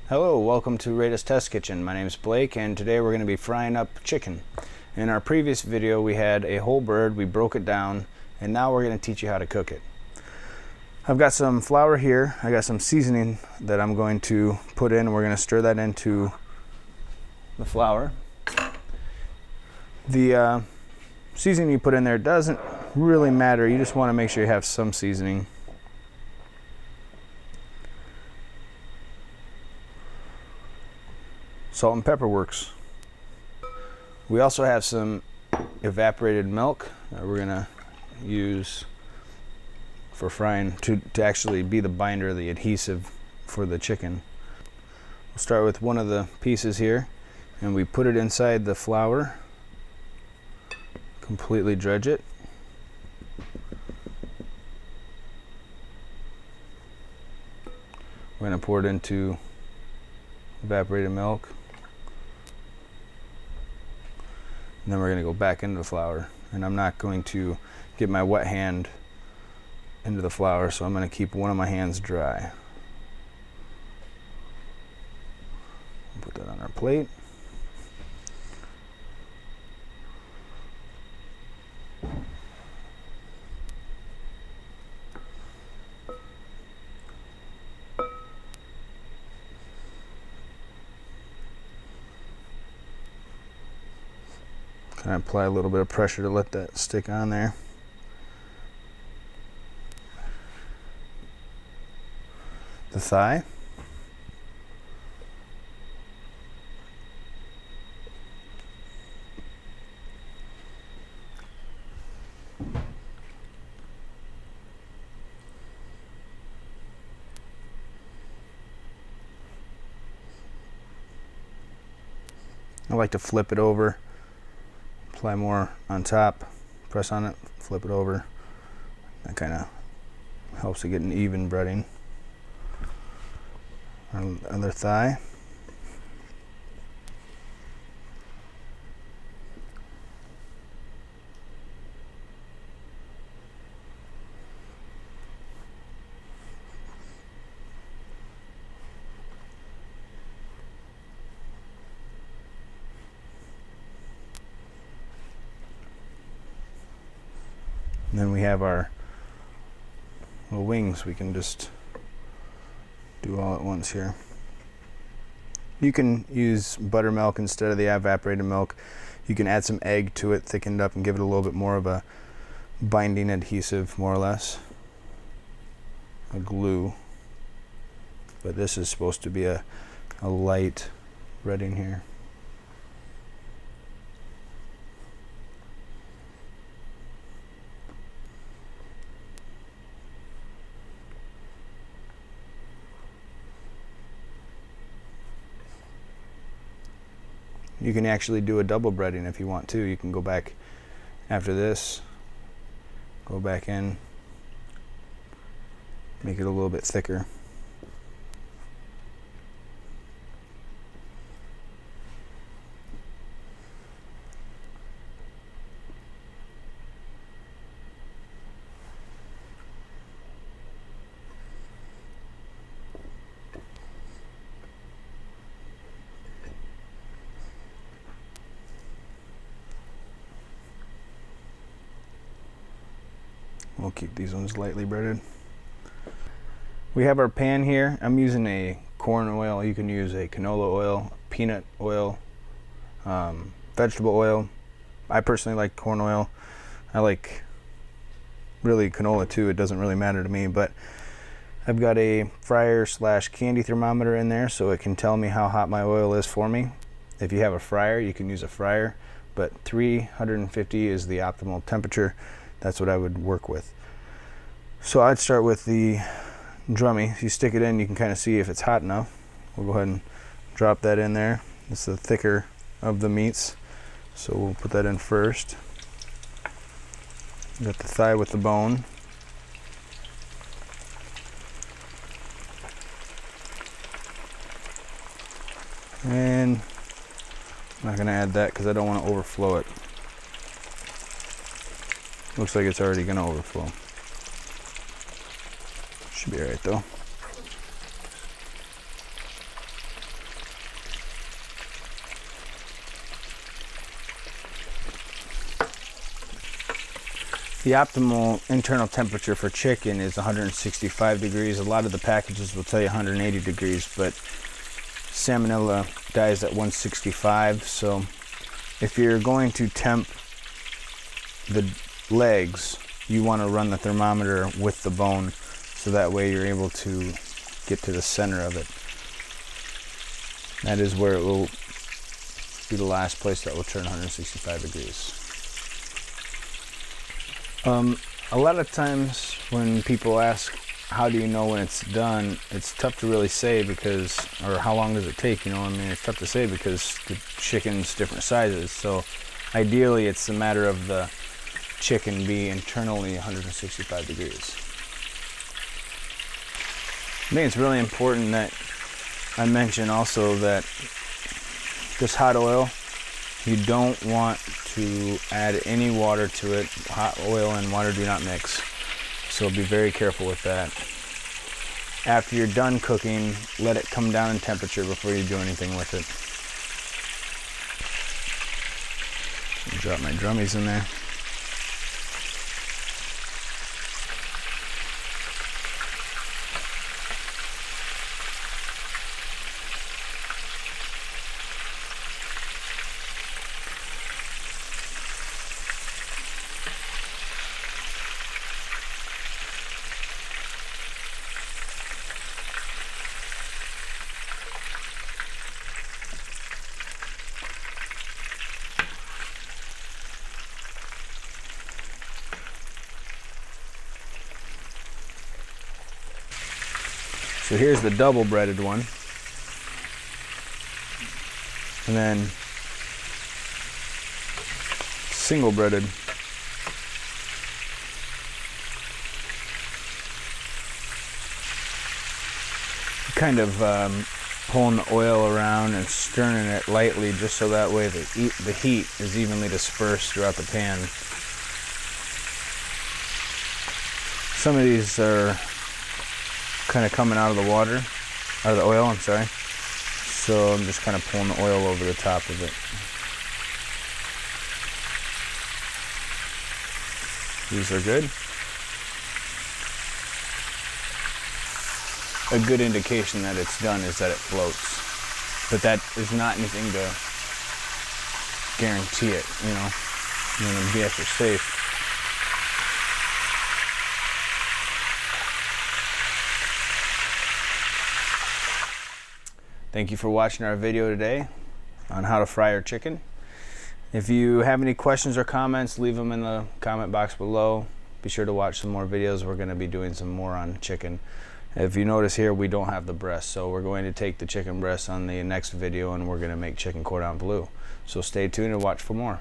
Hello, welcome to Rada's Test Kitchen. My name is Blake and today we're going to be frying up chicken. In our previous video we had a whole bird, we broke it down, and now we're going to teach you how to cook it. I've got some flour here, I got some seasoning that I'm going to put in, and we're going to stir that into the flour. The seasoning you put in there doesn't really matter, you just want to make sure you have some seasoning. Salt and pepper works. We also have some evaporated milk that we're gonna use for frying to actually be the binder, the adhesive for the chicken. We'll start with one of the pieces here and we put it inside the flour, completely dredge it. We're gonna pour it into evaporated milk. And then we're going to go back into the flour, and I'm not going to get my wet hand into the flour, so I'm going to keep one of my hands dry. Put that on our plate. Kind of apply a little bit of pressure to let that stick on there. The thigh. I like to flip it over. Apply more on top, press on it, flip it over. That kind of helps to get an even breading. Our other thigh. And then we have our little wings we can just do all at once here. You can use buttermilk instead of the evaporated milk. You can add some egg to it, thicken it up, and give it a little bit more of a binding adhesive, more or less. A glue. But this is supposed to be a light breading here. You can actually do a double breading if you want to. You can go back after this, go back in, make it a little bit thicker. We'll keep these ones lightly breaded. We have our pan here. I'm using a corn oil. You can use a canola oil, peanut oil, vegetable oil. I personally like corn oil. I like really canola too. It doesn't really matter to me, but I've got a fryer / candy thermometer in there so it can tell me how hot my oil is for me. If you have a fryer, you can use a fryer, but 350 is the optimal temperature. That's what I would work with. So I'd start with the drummie. If you stick it in, you can kind of see if it's hot enough. We'll go ahead and drop that in there. It's the thicker of the meats, so we'll put that in first. Got the thigh with the bone. And I'm not going to add that because I don't want to overflow it. Looks like it's already going to overflow. Should be alright though. The optimal internal temperature for chicken is 165 degrees. A lot of the packages will tell you 180 degrees, but salmonella dies at 165. So if you're going to temp the legs, you want to run the thermometer with the bone, so that way you're able to get to the center of it. That is where it will be the last place that will turn 165 degrees. A lot of times when people ask, how do you know when it's done, it's tough to really say because, or how long does it take, you know, I mean, it's tough to say because the chicken's different sizes. So ideally it's a matter of the chicken be internally 165 degrees. I think it's really important that I mention also that this hot oil, you don't want to add any water to it. Hot oil and water do not mix. So be very careful with that. After you're done cooking, let it come down in temperature before you do anything with it. Drop my drummies in there. So here's the double breaded one. And then single breaded. Kind of pulling the oil around and stirring it lightly just so that way the heat is evenly dispersed throughout the pan. Some of these are kind of coming out of the water, out of the oil, I'm sorry. So I'm just kind of pulling the oil over the top of it. These are good. A good indication that it's done is that it floats. But that is not anything to guarantee it, you know. You want to be extra safe. Thank you for watching our video today on how to fry your chicken. If you have any questions or comments, leave them in the comment box below. Be sure to watch some more videos. We're going to be doing some more on chicken. If you notice here, we don't have the breast, so we're going to take the chicken breast on the next video and we're going to make chicken cordon bleu. So stay tuned and watch for more.